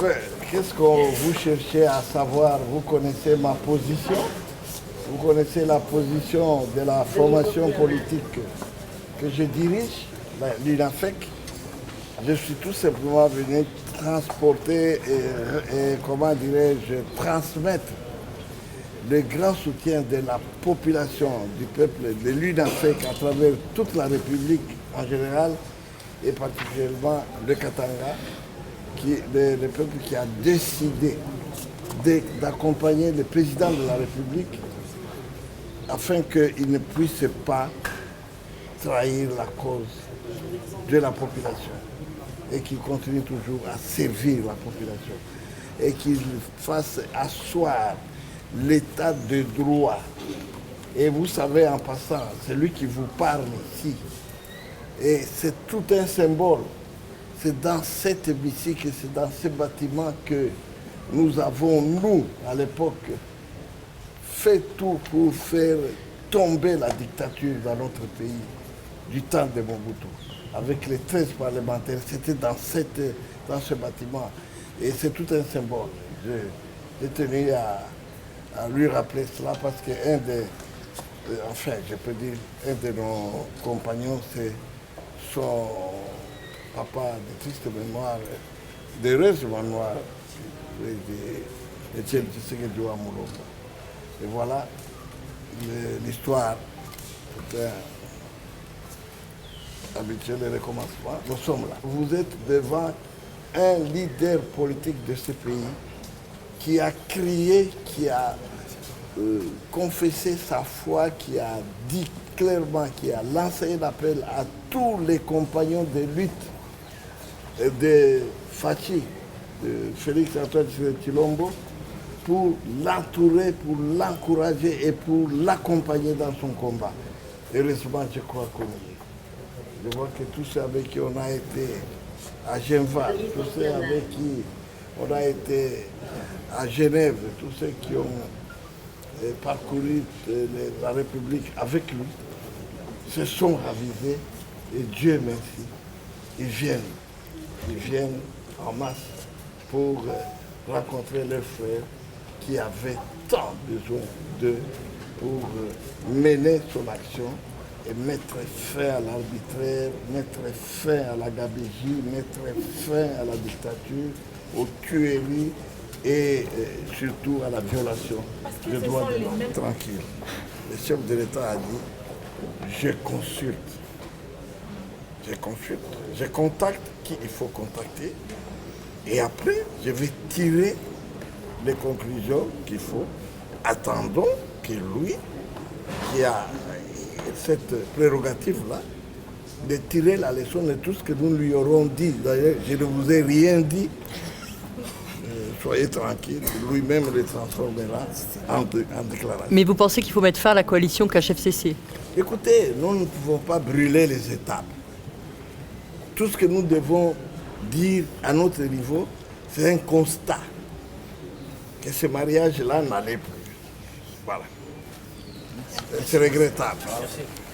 Ouais, qu'est-ce que vous cherchez à savoir? Vous connaissez ma position, vous connaissez la position de la formation politique que je dirige, l'UNAFEC. Je suis tout simplement venu transporter et comment dirais-je, transmettre le grand soutien de la population, du peuple de l'UNAFEC à travers toute la République en général et particulièrement le Katanga, le peuple qui a décidé d'accompagner le président de la République afin qu'il ne puisse pas trahir la cause de la population et qu'il continue toujours à servir la population et qu'il fasse asseoir l'état de droit. Et vous savez, en passant, c'est lui qui vous parle ici. Et c'est tout un symbole. C'est dans cet hémicycle, c'est dans ce bâtiment que nous avons, nous, à l'époque, fait tout pour faire tomber la dictature dans notre pays du temps de Mobutu. Avec les 13 parlementaires, c'était dans ce bâtiment. Et c'est tout un symbole. J'ai tenu à lui rappeler cela parce qu'un de nos compagnons, c'est son papa de triste mémoire, d'heureuse mémoire, Etienne Tshisekedi Amolongo. Et voilà l'histoire. C'est un habituel recommencement. Nous sommes là. Vous êtes devant un leader politique de ce pays qui a crié, qui a confessé sa foi, qui a dit clairement, qui a lancé un appel à tous les compagnons de lutte de Fachi, de Félix Antoine Tshilombo, pour l'entourer, pour l'encourager et pour l'accompagner dans son combat. Heureusement, je crois qu'on y est. Je vois que tous ceux avec qui on a été à Geneva, tous ceux avec qui on a été à Genève, tous ceux qui ont parcouru la République avec lui, se sont ravisés et Dieu merci, ils viennent en masse pour rencontrer leurs frères qui avaient tant besoin d'eux pour mener son action et mettre fin à l'arbitraire, mettre fin à la gabegie, mettre fin à la dictature, aux tueries et surtout à la violation des droits de l'homme. Tranquille. Le chef de l'État a dit, je consulte, je contacte qui il faut contacter et après je vais tirer les conclusions qu'il faut. Attendons que lui, qui a cette prérogative-là, de tirer la leçon de tout ce que nous lui aurons dit. D'ailleurs, je ne vous ai rien dit. Soyez tranquille, lui-même le transformera en déclaration. Mais vous pensez qu'il faut mettre fin à la coalition KHFCC? Écoutez, nous ne pouvons pas brûler les étapes. Tout ce que nous devons dire à notre niveau, c'est un constat que ce mariage-là n'allait plus. Voilà. C'est regrettable. Merci.